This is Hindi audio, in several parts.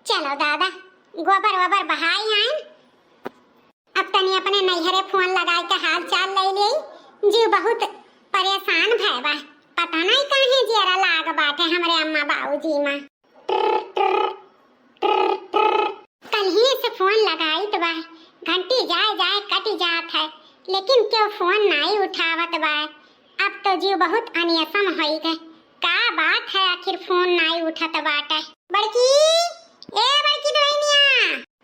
चलो दादा गोबर वोबर बहाई आए। अब तनी अपने नैहरे फोन लगाए के हाल चाल ले ले। जीव बहुत परेशान भैबा, पता नहीं कहीं जरा लाग बाटे हमरे अम्मा बाबूजी मां। कल ही से फोन लगाई तो बा, घंटी जाए जाए कट जात है, लेकिन क्यों फोन नहीं उठावत बा। अब तो जीव बहुत अनियसम होई गए, का बात है आखिर फोन नहीं उठत बाटे। बड़की ए बड़की दुल्हनिया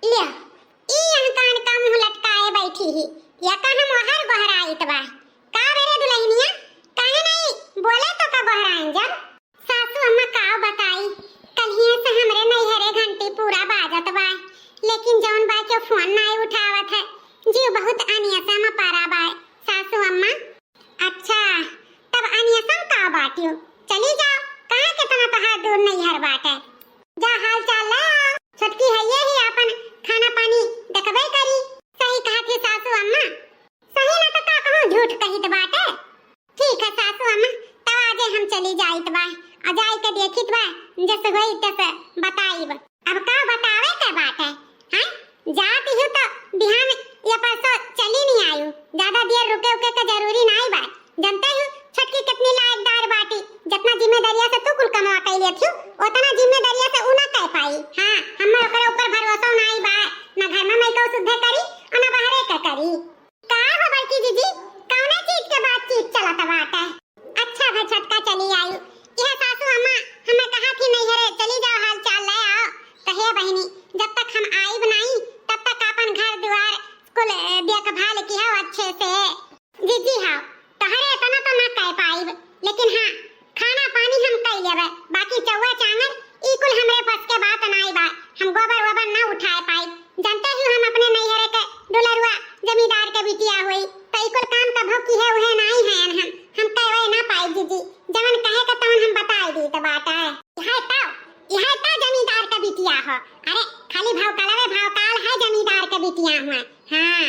ले ई अनकान का मुंह लटकाए बैठी ही, या का हम हर बहराइत बा। का बेरे दुल्हनिया काहे नहीं बोले तो का बहराइन जब। सासू अम्मा का बताई, कल ही से हमरे नैहरे घंटी पूरा बाजत बा, लेकिन जौन बा के फोन नहीं उठावत है। जीव बहुत अनियसम पारा बा सासू अम्मा। अच्छा तब अनियसम का बाटियो, चली जाओ कहां के तना तहार दूर नैहर बाटे। जा हाल चाल ले आओ, छटकी है ये ही अपन खाना पानी देखबे करी। सही कहा थी सासू अम्मा, सही ना तो का कहूं झूठ कहित बाटे। ठीक है सासू अम्मा, तब आजे हम चली जाइत बा, आ जाई के देखित बा जैसे होई तैसे बताईब। अब का बतावे के बात है हैं, जात ही तो बिहान या परसों चली नहीं आयु, ज्यादा देर रुके उके के जरूरी नहीं बा। जानते हो छटकी कितनी लायकदार बाटी, जितना जिम्मेदारिया से तू कुल कमा के लिए थी उतना जिम्मेदारिया से उना कह पाई। हां हमें ओकरे ऊपर भरोसा नहीं बा, ना घर में मैं को शुद्ध करी और ना बाहरे का करी। का हो बड़की जीजी कौने चीज के बातचीत चलत बाटे। अच्छा भाई छटका चली आयु, यह सासू अम्मा हमें कहा थी नैहरे चली जाओ हाल चाल ले आओ। कहे बहनी जब तक हम आईब नहीं तब तक अपन घर द्वार कुल देखभाल किया अच्छे से। जीजी हां तहरे इतना तो ना कह पाईब, लेकिन हां खाना पानी हम कई लेबे, बाकी चौवा चांगर ई कुल हमरे बस के बात नहीं बा। हम गोबर वोबर ना उठाए पाई, जानते ही हम अपने नैहरे के दुलरुआ जमींदार के बिटिया हुई, तो ई कुल काम का भौकी है उहे नहीं है। हम कहवे ना पाई जीजी, जवन कहे के तवन हम बताई दी तो बात है। यह तो जमींदार का बिटिया हो, अरे खाली भाव काल है जमींदार के बिटिया हुआ। हां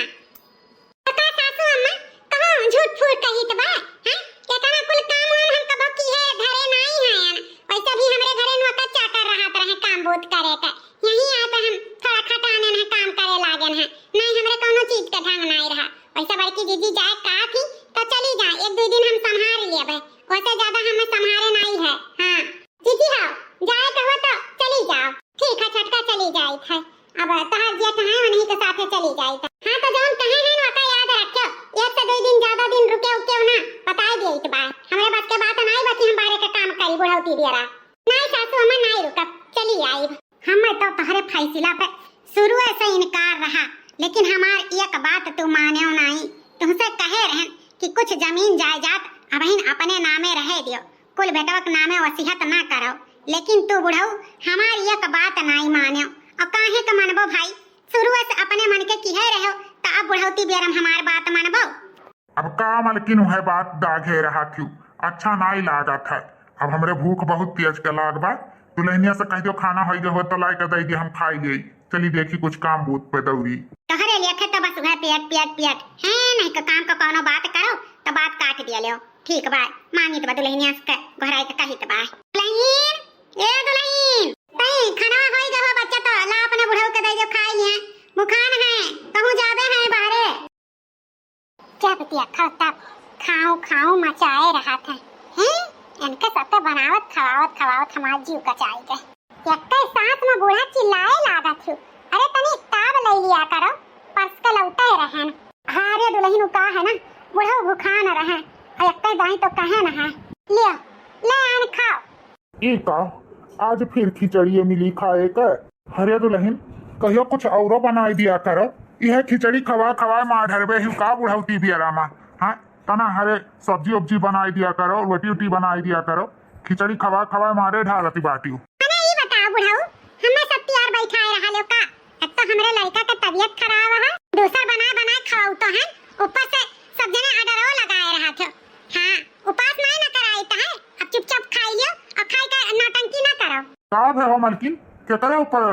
पता सासू अम्मा कहो झूठ फूट कहित बा हैं, के कना कुल काम हम कबो की है घरे नहीं है। वैसे भी हमरे घरे नो कच्चा कर रहत रहे काम बहुत करे के, यही आ तो हम थोड़ा खटाने में काम करे लागन है, नहीं हमरे कोनो चीज के ढंग नहीं रहा। वैसे बड़की दीदी जाए का थी तो चली जाए, एक दो दिन हम संभाल लेबे, वैसे ज्यादा हमें संभाले नहीं है। हां दीदी हां जाए कहो तो चली जाओ। ठीक है छटका चली जाई है, अब तहार जेठ है उन्हीं के साथे चली जाई। हां तो जौन कहे हैं ना का याद रखो, एक से दो दिन ज्यादा दिन रुके उके ना बताई दे एक बार। हमरे बात के बात नहीं बाकी हम बारे के काम करी बुढ़ौती दियरा नहीं सासू अम्मा नहीं रुकब चली आई। हमें तो तहरे फैसला पे शुरू से इनकार रहा, लेकिन हमार एक बात तू माने नहीं। तुमसे कहे रहन कि कुछ जमीन जायदाद अबहिन अपने नामे रहे दियो, कुल बेटवा के नामे वसीयत ना करो, लेकिन तू बुढ़ऊ हमारी एक बात नहीं मानो। और काहे के मनबो भाई, शुरू से अपने मन के किहे रहो तो अब बुढ़ौती बेरम हमार बात मनबो। अब का मलकिन है बात दागे रहा थी, अच्छा नहीं लागत है। अब हमरे भूख बहुत तेज के लाग बा, दुल्हनिया से कह दो खाना होई हो तो लाई के दे दे हम खाई गई। चली देखी कुछ काम बूत पे दौरी तोहरे लेखे तो बस वह पेट है नहीं का काम का कोनो बात करो तो बात काट दिया लो। ठीक बा मांगी तो दुल्हनिया से घराई के कही तो बा। दुल्हन ए दुल्हन तई खाना होई गहो बच्चा तो ला अपने बुढ़ऊ के दे जो खाई लिया, मुखान है कहूं जाबे है बाहरे। क्या बतिया खाओ खाओ मचाए रहा था हैं, इनके सबके बनावत खवावत हमार जीव का चाई गए। एकते साथ में बूढ़ा चिल्लाए लागत हूं, अरे तनी ताब ले लिया करो पर्स के लौटे रहन। हारे दुल्हन का है ना बूढ़ा भूखा न रहे, एकते दाई तो कहे न है ले ले आन खाओ। ई का आज फिर खिचड़ी मिली खाए का। हरे दुल्हन कहियो कुछ औरो बनाई दिया करो, यह खिचड़ी खवा मार ढरबे ही का बुढ़ौती भी आरामा। हाँ तना हरे सब्जी उब्जी बनाई दिया करो, रोटी उटी बनाई दिया करो, खिचड़ी खवा मारे ढालती बाटियो। अरे ये बताओ बुढ़ऊ हमें सब तैयार बैठाए रहा लो का, एक तो हमरे लड़का का तबीयत खराब है, दूसरा बना खाओ तो है, ऊपर से सब जने ऑर्डरो लगाए रहा थे। हां उपास नहीं न कराई तो है, अब चुपचाप खाई लियो और खाई का नौटंकी ना करो। साहब है हो मलकिन केकरे ऊपर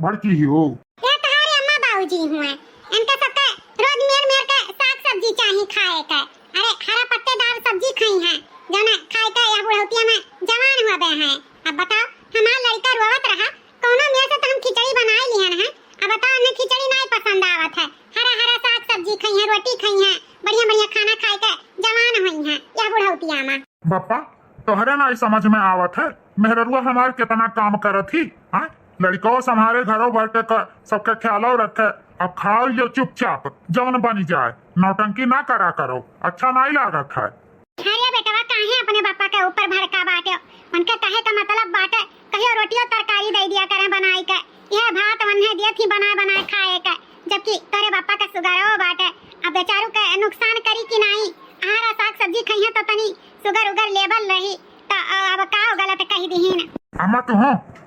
भड़की ही हो। ये तुम्हारे अम्मा बाबूजी हुए, इनके सबके रोज मेर के साग सब्जी चाहिए खाए का। अरे हरा पत्तेदार सब्जी खाई है जने खाए का या बुढ़ौतिया में जवान हुए हैं। अब बताओ हमारा लड़का रोवत रहा, कोनो मेरे से तो हम खिचड़ी नहीं समझ में आवत है। मेहरुआ हमार कितना काम करत ही। हाँ, लड़कों हमारे घरों भर के सबके ख्यालो रखे। अब खाओ जो चुपचाप जवन बनी जाए, नौटंकी ना करा करो, अच्छा नहीं लागत है। अरे बेटवा काहे अपने पापा के ऊपर भड़का बाटे, उनके कहे का मतलब बाटे कहियो रोटियो तरकारी दे दिया करे बनाई के, यह भात वन्हे दिया थी बनाए बनाए खाए के, जबकि तेरे पापा का शुगर हो बाटे। अब बेचारू के नुकसान करी कि नहीं, आहारा साग सब्जी खइहे तो तनी शुगर उगर लेवल रही, तो अब का गलत कही दीहिन। अम्मा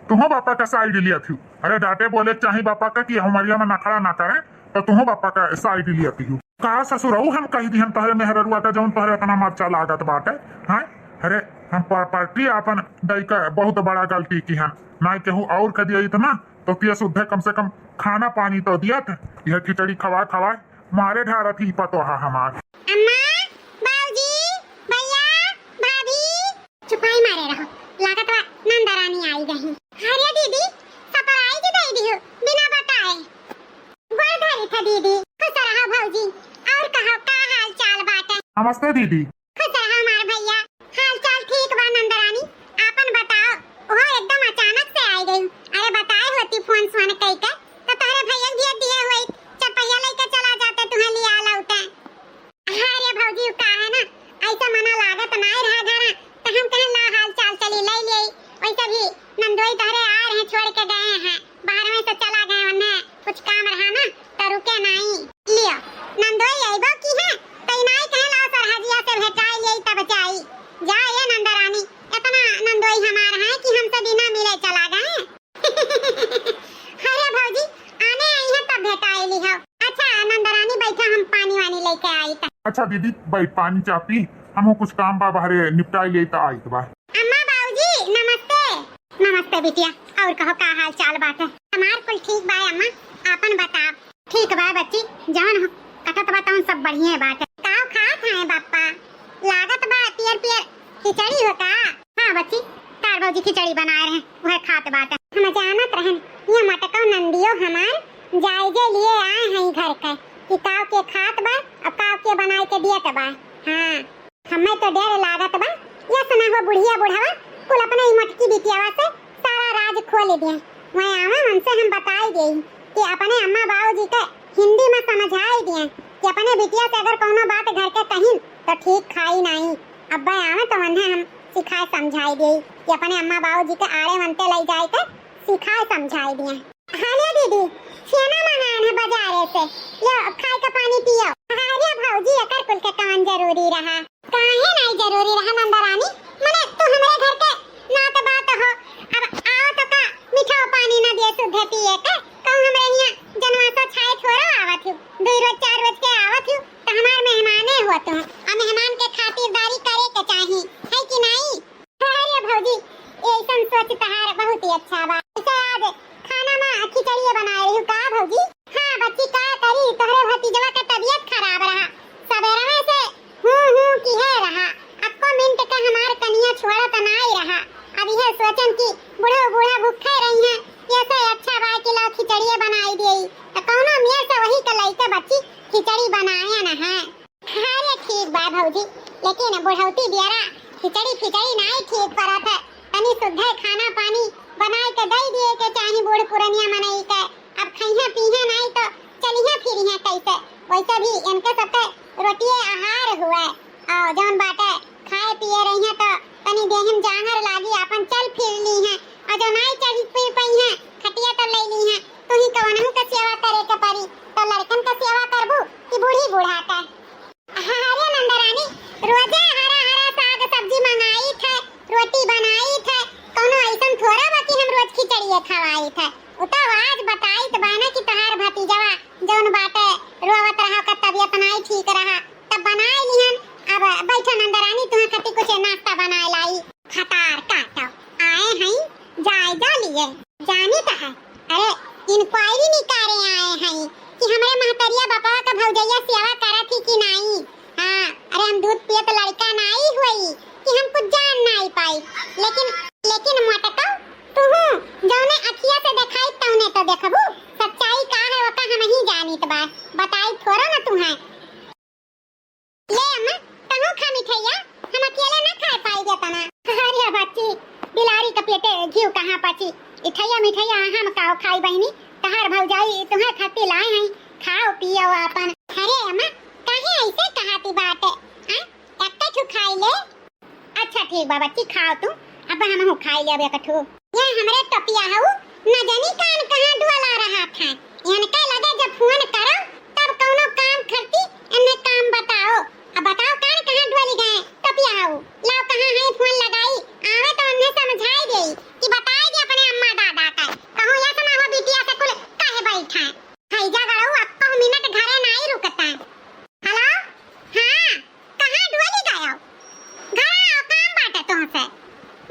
तुहो पापा का साइड लिया थी। अरे डांटे बोले चाहे पापा का कि हमारिया में नखड़ा ना करे, तो तुहो पापा का साइड लिया थी। कहा ससुरऊ हम कही दी हम तहरे मेहरुआ के जौन तहरे इतना मर्चा लागत बाटे। हाँ, अरे हम पार्टी अपन दई का बहुत बड़ा गलती की है, ना केहू और के दिया इतना तो तिया शुद्ध कम से कम खाना पानी तो दिया था। यह खिचड़ी खवा मारे ढारा थी पतो हा हमार। अम्मा, बाबूजी, भैया, भाभी, चुपाई मारे रहो, लागत बा नंदरानी आई गई। अरे दीदी, सपराई जी दे दी हो बिना बताए। गोड़ धरी था दीदी, खुश रहो भौजी, और कहो का हाल चाल बाटे। नमस्ते दीदी। खुश रहो हमार भैया, हाल चाल ठीक बा नंदरानी, आपन बताओ। वो एकदम अचानक से आई गई, अरे बताए होती फोन सोन कई के तो तोरे भैया भी दिए हुई चपैया लेके चला जाते तुम्हें लिया लौटे। अरे भौजी का है ना, ऐसा मना लागत नहीं रहा घरा, तो हम कहें ला हाल चाल चली ले ले। वैसे भी नंदोई तोरे आ रहे छोड़ के गए हैं, बाहर में से चला गए, उन्हें कुछ काम रहा ना तो रुके नहीं। लियो नंदोई आइबो की है, तई नहीं कहे ला सरहजिया से भेटाई ले तब जाई। जा ये नंदरानी, इतना नंदोई हमार है कि हमसे बिना मिले चला गए। अरे भौजी आने आई है तब भेटाई ली हो। अच्छा नंदरानी बैठा, हम पानी वानी लेके आई था। अच्छा दीदी भाई पानी चा पी, हम कुछ काम बा बाहर निपटाई ले तो आई बा। अम्मा बाबूजी नमस्ते। नमस्ते बिटिया, और कहो का हाल चाल बात है। हमार कुल ठीक बा अम्मा, आपन बताओ। ठीक बा बच्ची, जवन हो कटत बताऊं सब बढ़िया बात है। काव खात हैं बापा, लागत बा पियर पियर खिचड़ी हो का। हाँ बच्ची, तार बाबूजी खिचड़ी बनाए रहे, वह खात बात है। हम जानत रहन ये मटको नंदियो हमार जायजे लिए आए हैं घर के, कि काव के खात बा और काव के बनाए के दियत बा। हाँ, हमें तो डर लागत बा या सुना हो बुढ़िया बुढ़ावा कुल अपने ही मटकी बिटियावा से सारा राज खोल दिया। मैं आवे हमसे हम बताई गई कि अपने अम्मा बाबूजी के हिंदी में समझाई दिए कि अपने बिटिया से अगर कोनो बात घर के कहीं तो ठीक खाई नहीं। अब आवे तो उन्हें हम सिखाए समझाई दिए कि अपने अम्मा बाबूजी के आड़े मनते ले जाए के सिखाए समझाई दिए। हाले दीदी छेना मंगाए हैं बाजारे से, लो खाए का पानी पियो। अरे भौजी एकर कुल के कौन जरूरी रहा, काहे नहीं जरूरी रहा नंदरानी, मने तू हमरे घर के नात बात हो। अब आओ तो का मीठा पानी ना दिए शुद्ध पिए के, कहूं हमरे यहाँ जनवासा छाए थोड़ा आवत हूँ, 2 रोज 4 रोज के आवत हूँ, तो हमार मेहमाने होत हूँ, अब मेहमान के खातिरदारी करे के चाही है कि नहीं। अरे भौजी ऐसा सोच तहार बहुत ही अच्छा बा। आज खाना में खिचड़ी बनाए रही का भौजी। हाँ बच्ची का करी, तोहरे भतीजवा का तबीयत खराब रहा, सवेरे में से हूं की है रहा, अक्को मिनट का हमार कनिया छोड़ा तो नहीं रहा। अब यह सोचन कि बूढ़ा भूखे रही हैं, ये से अच्छा बा कि लो खिचड़ी बनाई देई, तो कौनो मियां से वही के लइके बच्ची खिचड़ी बनाया ना है। अरे ठीक बा भौजी, लेकिन बुढ़ौती बियारा खिचड़ी नहीं ठीक करत है, तनी शुद्ध खाना पानी बनाए के दे दिए के चाहे बूढ़ पुरनिया मनई के। अब खइहा पीहा नहीं तो चलिहा फिरिहा कैसे, वैसे भी इनके सबके रोटिए आहार हुआ और जौन बाटे खाए पिए रही तो तनी देहम जाहर लागी अपन चल फिर ली है, और जो नहीं चल फिर पई है खटिया तो ले ली है, तू ही कवनहु के सेवा करे के परी, तो लड़कन का सेवा करबू कि बूढ़ी बूढ़ा का। अरे नंदरानी रोजे हरा साग सब्जी मंगाई थे, रोटी बनाई थे, कोनो ऐसा थोड़ा बा कि हम रोज खिचड़ी खवाई थे। उता आज बताई तो बाना कि तहार भतीजवा जौन बाटे रोवत रहा का तबीयत नहीं ठीक रहा, तब बनाए लिहन। अब बैठो नंदरानी, तुम्हें खती कुछ नाश्ता बनाए लाई। खतार काटो आए हैं जायजा लिए जानी तो है। अरे इंक्वायरी निकारे आए हैं कि हमारे महतरिया बापा का भौजैया सेवा करत थी कि नहीं। हाँ, अरे हम दूध पिए तो लड़का नहीं हुई कि हम कुछ जान नहीं पाई, लेकिन मटका तू जौने अखिया से देखाई तौने तो देखबू, सच्चाई का है वो का हम ही जानित बा, बताई थोड़ा ना तुम्हें। ले अम्मा कहूं खा मिठैया, हम अकेले ना खा पाई तना। अरे हम काओ खाई बहनी तहार भौजाई तुम्हें खाती लाए हैं खाओ पियो अपन। अरे अम्मा काहे ऐसे कहती बात है एकटा ठू खाई ले। अच्छा ठीक बा बच्ची खाओ तू अब हम खाई ले अब एकठू। ये हमरे टपिया हऊ न जानी कान कहां डुला रहा था इनका लगे जब फोन करो तब कोनो काम करती इन्हें काम बताओ। अब बताओ कान कहां डुली गए टपिया हऊ लाओ कहां है फोन लगाई आवे तो उन्हें समझाई देई कि बताई दे अपने अम्मा दादा का कहूं या सुना हो बिटिया से कुल काहे बैठा है जा गड़ऊ अब मिनट घरे नहीं रुकता। हेलो हां कहां डुली गयो घर आओ काम बाटे तुमसे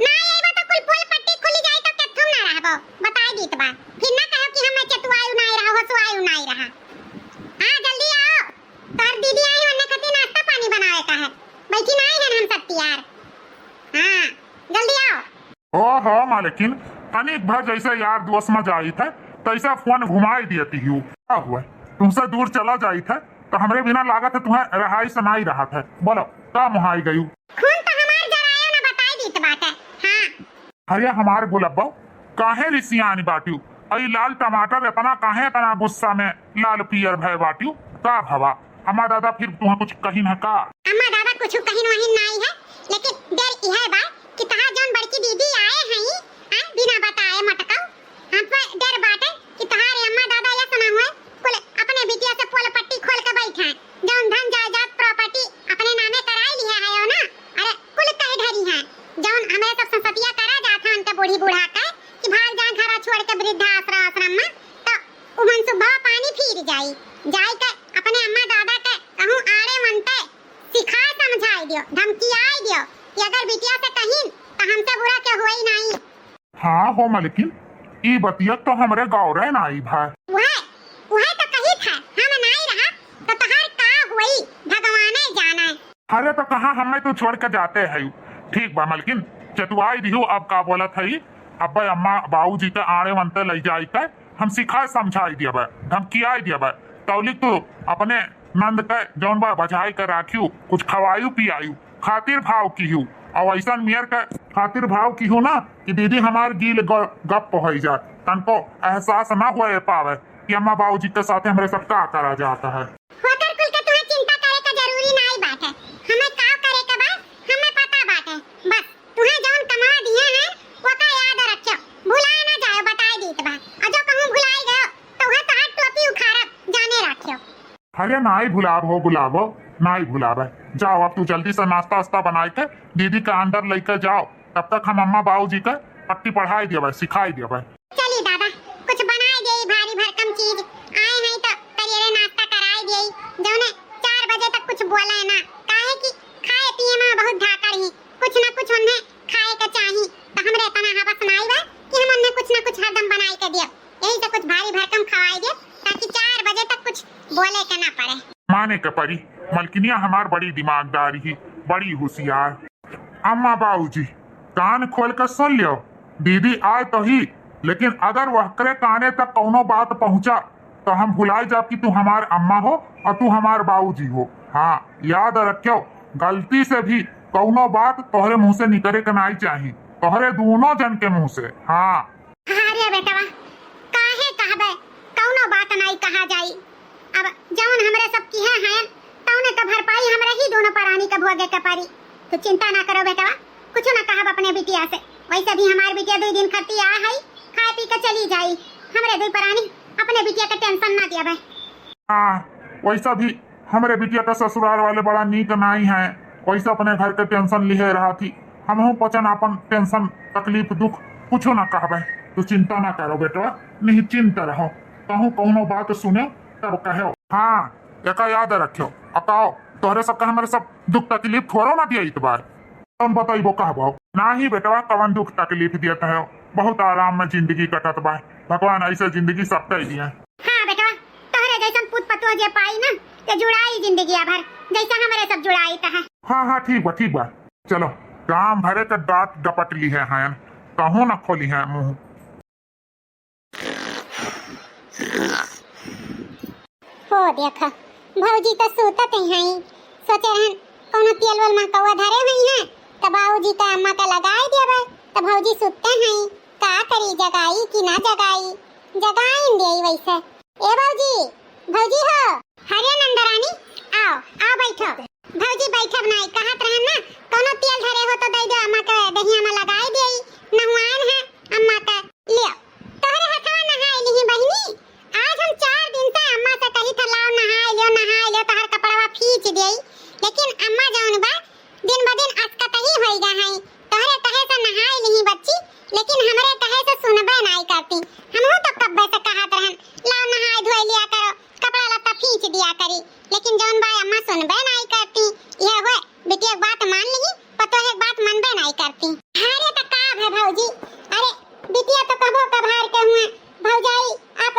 ना आइबो तो कुल पुल पट्टी खुली जाई तो केथुम ना रहबो बताई दीत बा फिर ना कहो कि हम चतुआयु नहीं रहो सुआयु नहीं रहा। हां जल्दी आओ तार दीदी आई होने खातिर नाश्ता पानी बनावे का है बैठी नहीं है हम सब तैयार। हां जल्दी आओ। ओहो मालकिन तनिक भर जैसे यार दोस्त में जाई थे तैसा फोन घुमाई देती हूँ क्या हुआ तुमसे दूर चला जाई थे तो हमरे बिना लागत है तुम्हें रहाई सुनाई रहा था बोलो का मुहाई गई खून तो हमार जरायो ना बताई दीत बात है। हां अरे हमारे गुलब्बा काहे रिसियानी बाटियो अई लाल टमाटर इतना काहे तना गुस्सा में लाल पियर भय बाटियो का भवा अम्मा दादा फिर तुम्हें कुछ कही न का। अम्मा दादा कुछ कहीं वहीं नहीं है लेकिन डर यह बा कि तहार जौन बड़की दीदी आए हैं बिना बताए मटकाओ हम पर डर बाटे कि तहार अम्मा दादा या सुना हुए कुल अपने बिटिया से पोल पट्टी खोल के बैठे जौन धन जायदाद प्रॉपर्टी अपने नामे कराई लिया है हो ना अरे कुल कह धरी है जौन हमें सब संपत्तियां करा जात है उनके बूढ़ी बूढ़ा के कि भाग जा घर छोड़ के वृद्धाश्रम में तो उमन सुबह पानी फिर जाई जाई के अपने अम्मा दादा के कहूं आड़े मनते सिखा समझाई दियो धमकियाई दियो कि अगर बिटिया से कहीं तो हमसे बुरा क्या हुई नहीं। हाँ हो मालकिन ई बतिया तो हमरे गाँव रहे ना आई भाई वह तो कही था हम नहीं रहा तो तहार का हुई भगवाने जाना है। अरे तो कहाँ हमें तो छोड़ के जाते हैं ठीक बा मालकिन चतुआई दिहू अब का बोला था अब अम्मा बाबू जी के आड़े मनते ले जाई के हम सिखाए समझाई दिया धमकियाई दिया तौलिक तो अपने नंद के जौन बा बचाई कर राखियो कुछ खवायु पियायु खातिर भाव की हूँ और ऐसा मियर के खातिर भाव की हूँ ना कि दीदी हमार गील गप हो जाए तनको एहसास ना हुए पावे कि अम्मा बाबू जी के साथ हमरे सब का करा जाता है। होकर कुल के तुम्हें चिंता करे का जरूरी नहीं बात है हमें का करे का बा हमें पता बात है बस तुम्हें जौन कमा दिए हैं वो का याद रखियो भुलाए ना जाओ बताई दीत बा और जो कहूं भुलाई गयो तो वह तार टोपी उखाड़ब जाने रखियो। अरे नाई भुलाब हो गुलाबो नाई भुलाब जाओ अब तू जल्दी से नाश्ता वास्ता बनाई के दीदी के अंदर लेकर जाओ तब तक हम अम्मा बाबू जी का पट्टी पढ़ाई दिया सिखाई दिया। चली दादा कुछ बनाई दे भारी भरकम चीज आए हैं तो तरियरे नाश्ता कराई दे जौने 4 बजे तक कुछ बोले ना काहे कि खाए पिए में बहुत धाकड़ ही कुछ ना कुछ उन्हें खाए के चाहिए तो हमरे तना हवस नहीं बा कि हम उन्हें कुछ ना कुछ हरदम बनाई के दियो यही तो कुछ भारी भरकम खवाई दे ताकि 4 बजे तक कुछ बोले के ना पड़े। माने के परी मलकिनिया हमार बड़ी दिमागदारी ही बड़ी होशियार। अम्मा बाबू जी कान खोल कर सुन लियो दीदी आए तो ही लेकिन अगर वह करे काने तक कोनो बात पहुंचा तो हम भुलाई जाब कि तू हमार अम्मा हो और तू हमार बाबूजी हो। हाँ याद रखियो गलती से भी कोनो बात तोहरे मुंह से निकले के नहीं चाहिए तोहरे दोनों जन के मुंह से। हाँ अरे बेटवा काहे कहबे कोनो बात नहीं कहा जाई अब जौन हमरे सब की है तौने का भरपाई हमरे ही दोनों प्राणी का भोगे के परी तो चिंता ना करो बेटवा कुछ ना कहब अपने बिटिया से वैसे भी हमार बिटिया 2 दिन खती आ है खाए पी के चली जाई हमरे 2 प्राणी अपने बिटिया के टेंशन ना दिया भाई। हाँ वैसा भी हमरे बिटिया का ससुराल वाले बड़ा नीक नहीं है वैसे अपने घर के टेंशन लिए रहा थी हम पचन अपन टेंशन तकलीफ दुख कुछ ना कहबे तो चिंता ना करो बेटवा निश्चिंत रहो कहूँ कोनो बात सुने तब कहो। हाँ एक याद रखियो अकाओ तोहरे सबका हमारे सब दुख तकलीफ थोड़ो ना दिया इतबार तुम बताइबो कहबो ना ही बेटवा कवन दुख तकलीफ दिया है बहुत आराम में जिंदगी कटत बा भगवान ऐसे जिंदगी सबके दिए। हाँ बेटवा तोहरे जैसन पुत पतुआ जे पाई ना ते जुड़ाई जिंदगी भर जैसा हमारे सब जुड़ाई ता है। हाँ ठीक बा चलो काम भरे के दांत डपट ली है कहूँ ना खोली है मुंह। हो देखा भौजी तो सूतत हैं सोचे रहन कोनो तेल वल में कौवा धरे हुई हैं तो बाबूजी का अम्मा का लगाई देबे तो भौजी सुतते हैं का करी, जगाई कि ना जगाई, जगाई दे वैसे। ए भौजी, भौजी हो, हरे नंदरानी, आओ आओ बैठो। भौजी बैठब नहीं, कहत रहन ना कोनो तेल धरे हो तो दे दो अम्मा के, दहिया में लगाई देई, नहवान है अम्मा के, लियो तोहरे हथवा नहाई ली बहिनी। आज हम 4 दिन से अम्मा से कही था लाओ नहाई लियो तोहर कपड़वा खींच देई, लेकिन अम्मा जौन बा दिन ब दिन अस्कत ही होइगा है। तोहरे कहे से नहाई ली बच्ची, लेकिन हमरे कहे से सुनबे नहीं करती। हमहू तो कब्बे से कहत रहन लाओ नहाई धोई लिया करो, कपड़ा लत्ता खींच दिया करी, लेकिन जौन बा अम्मा सुनबे नहीं करती। ये होए बेटी एक बात मान ली, पतो है एक बात मनबे नहीं करती। अरे त का है भौजी, अरे बिटिया तो कबो कभार के हुए भौजाई आप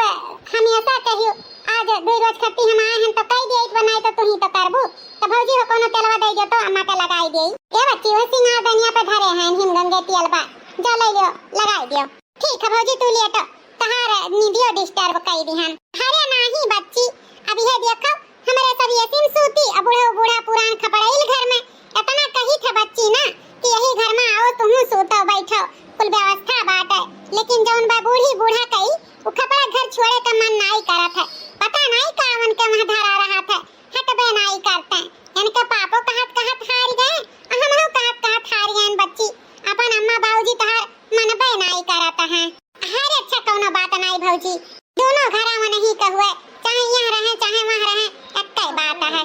हमेशा कहियो आज 2 रोज खत्ती हम आए हैं तो कई देत बनाई तो तू ही तो करबू, तो भौजी हो कोनो तेलवा दे दे तो अम्मा के लगाई देई। ए बच्ची वो सिंगार दनिया पे धरे हैं हिमगंगे तेलवा, जा ले लियो लगाई दियो। ठीक है भौजी तू लिए तो तहार नींदियो डिस्टर्ब कई दिहन। अरे नहीं बच्ची, अब ये देखो हमरे सब यतीम सूती, अब बूढ़ा पुरान खपड़ाइल घर में इतना कही थे बच्ची ना कि यही घर में आओ तुम सोतो बैठो कुल व्यवस्था बाटे, लेकिन जौन बा बूढ़ी बूढ़ा कई वो खपड़ा घर छोड़े का मन नहीं करत है। पता नहीं कावन के वहां धरा रहा था, हटबे नहीं करते, इनके पापो कहत हार गए, हमहु कहत हार गए बच्ची, अपन अम्मा बाबूजी तहार मनबे नहीं करत है। हर अच्छा कोनो बात नहीं भौजी, दोनों घरा में नहीं कहुए, चाहे यहाँ रहे चाहे वहाँ रहे, एक्के बात है।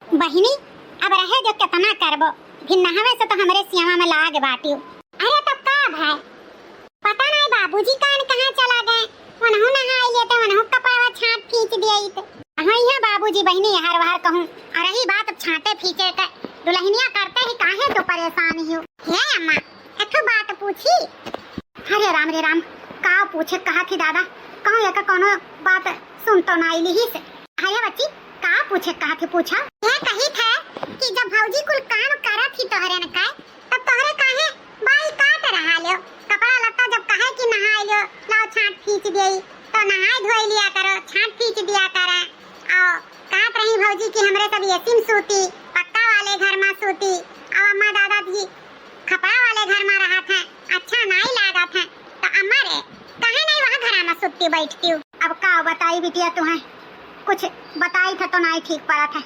बहिनी अब रहे जो कितना करबो, फिर नहावे से तो हमरे सियावा में लाग बाटियो। अरे तब का भाई पता नहीं बाबूजी कान कहाँ चला गए, वनहु नहाई लेते वनहु कपड़ा छाट खींच दिए थे। हाँ यहाँ बाबूजी बहिनी हर बार कहूँ, और रही बात छाटे फीचे का दुल्हनिया करते ही काहे तो परेशान हो। हे अम्मा एक बात पूछी। अरे राम रे राम, का पूछे कहा थी दादा, कहूँ एक कोनो बात सुन तो नहीं ली से। अरे बच्ची का पूछे कहा थी पूछा। यह कही था कि जब भौजी कुल काम करा थी तोहरे न का, तब तोहरे काहे बाई काट रहा लियो, कपड़ा लत्ता जब कहे कि नहाई लियो लाओ छाट खींच देई तो नहाई धोई लिया करो, छाट खींच दिया करे। और कहत रही भौजी कि हमरे सब यतीम सूती, पक्का वाले घर में सूती, और अम्मा दादा भी खपड़ा वाले घर में रहा था, अच्छा नहीं लगा था, तो अम्मा रे कहे नहीं वहाँ घर में सूती बैठती हूँ। अब का बताई बिटिया तुम्हें, कुछ बताई था तो नहीं ठीक पड़ा था।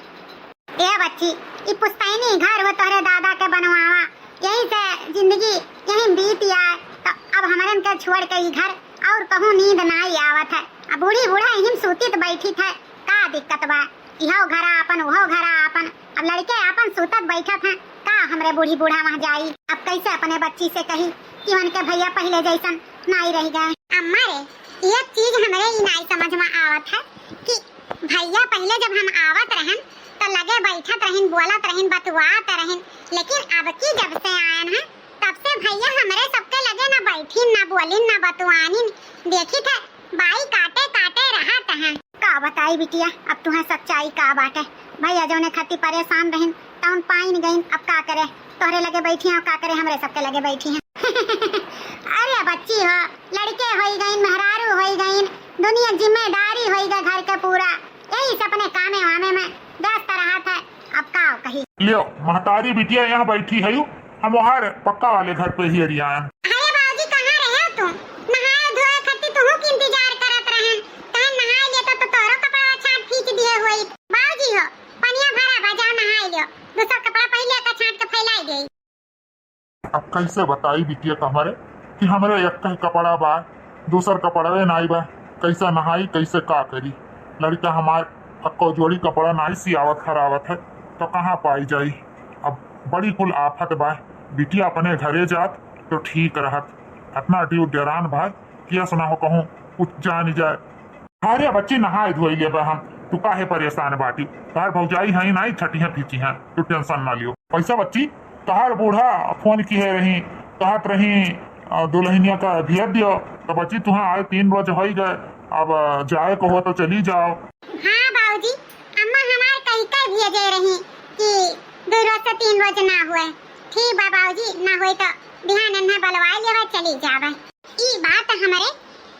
ए बच्ची ये पुश्तैनी घर हो तोहरे दादा के बनवावा, यही से जिंदगी यही बीत आए, तो अब हमारे के छोड़ के ये घर और कहूँ नींद नहीं आवत है। अब बूढ़ी बूढ़ा यही सूती तो बैठी थे, का दिक्कत बा, इहो घरा अपन उहो घरा अपन, अब लड़के अपन सूतत बैठा था, का हमरे बूढ़ी बूढ़ा वहाँ जाई। अब कैसे अपने बच्ची से कही कि उनके भैया पहले जैसन नहीं रह गए। अम्मा रे ये चीज हमरे ही नहीं समझ में आवत है कि भैया पहले जब हम आवत रहन तो लगे बैठत रहन, बोलत रहन, बतवात रहन, लेकिन अब की जब से आयन है तब से भैया हमरे सबके लगे ना बैठीन ना बोलिन ना बतवानिन, देखी थे बाई काटे काटे रहत हैं। का बताई बिटिया अब तुम्हें सच्चाई का बाटे, भैया जो ने खती परेशान रहन तउन पाइन गईन, अब का करे तोहरे लगे बैठी हैं, का करे हमरे सबके लगे बैठी हैं। अरे बच्ची हो, लड़के होई गईन, मेहरारू होई गईन, दुनिया जिम्मेदारी होई गई घर के पूरा, यही से अपने कामे वामे में व्यस्त रहा था। अब का कही लियो महतारी बिटिया यहाँ बैठी है, हम वहाँ पक्का वाले घर पे ही रिया। अरे बाबूजी कहाँ रहे हो तुम, नहाए धोए खत्ती तुहू की इंतजार करत रहन, कहीं नहाए लेता तो तोरो कपड़ा छाट खींच दिए होई। बाबूजी हो पनिया भरा बजाओ नहाए लियो, दूसरा कपड़ा पहले का छाट के फैलाई देई। अब कैसे बताई बिटिया हमारे कि हमारे एक कपड़ा बा दूसर कपड़ा नहीं बा, कैसा नहाई कैसे का करी, लड़का हमार अक्को जोड़ी कपड़ा नहीं सियावत खरावत है तो कहाँ पाई जाई। अब बड़ी कुल आफत बा, बिटिया अपने घरे जात तो ठीक रहत, इतना ड्यूट डेरान भाई किया सुना हो कहूँ कुछ जान जाए। अरे बच्ची नहाए धोई ले बा हम, तू काहे परेशान बाटी, तार भौजाई है नहीं छठी है फीकी है, तू टेंशन ना लियो। पैसा बच्ची तहार बूढ़ा फोन की है रही कहत रही दुल्हनिया का भेज दियो, तो बच्ची तुम्हें आए 3 रोज हो गए, अब जाए को हो तो चली जाओ। हाँ बाबूजी अम्मा हमार कहीं का भेजे रही कि 2 रोज से 3 रोज ना हुए, ठीक बा बाबूजी, ना हुए तो बिहान अन्ना बलवाई लेवा चली जावे। ई बात हमारे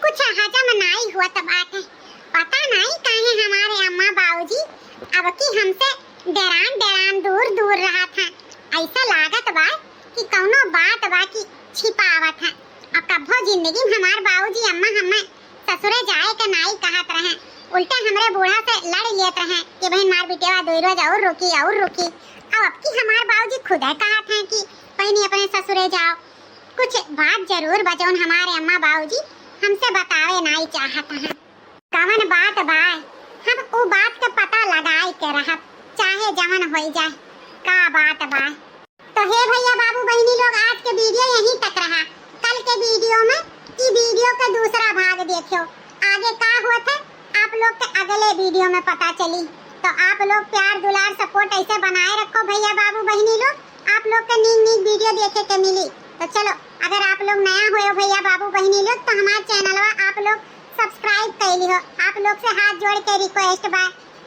कुछ हजम नहीं हुआ तो बात है, पता नहीं काहे हमारे अम्मा बाबूजी अब की हमसे डेरान दूर दूर रहा था, ऐसा लागत बा कि कौनो बात बा कि छिपावत है, और कभो जिंदगी में हमार बाबूजी अम्मा हमें ससुरे जाए के नाई कहत रहे, उल्टे हमरे बूढ़ा से लड़ लेत रहे कि बहन मार बिटेवा दो रोज और रुकी। अब की हमार बाबूजी खुद है कहत हैं कि पहले अपने ससुरे जाओ। कुछ बात जरूर बजौन हमारे अम्मा बाबूजी हमसे बतावे नाई चाहत हैं। कवन बात बाय हम वो बात का पता लगाए के रहब, चाहे जमन हो जाए। का बात बाय तो हे भैया बाबू बहनी लोग, आज के वीडियो यहीं तक रहा। कल के वीडियो में ई वीडियो का दूसरा भाग देखियो, आगे का हुआ था आप लोग के अगले वीडियो में पता चली। तो आप लोग प्यार दुलार सपोर्ट ऐसे बनाए रखो भैया बाबू बहनी लोग, आप लोग के नीक वीडियो देखे के मिली। तो चलो, अगर आप लोग नया हुए भैया बाबू बहनी लोग तो हमारे चैनल आप लोग सब्सक्राइब कर लियो। आप लोग से हाथ जोड़ के रिक्वेस्ट बा,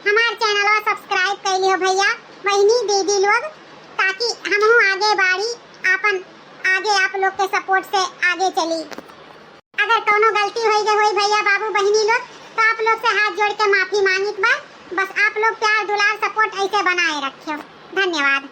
हमारे चैनल सब्सक्राइब कर लियो भैया बहनी दीदी लोग, ताकि हम आगे बढ़ी अपन आगे आप लोग के सपोर्ट से आगे चली। अगर कोनो गलती होई भैया बाबू बहनी लोग तो आप लोग से हाथ जोड़ के माफी मांगित बा। बस आप लोग प्यार दुलार सपोर्ट ऐसे बनाए रखियो। धन्यवाद।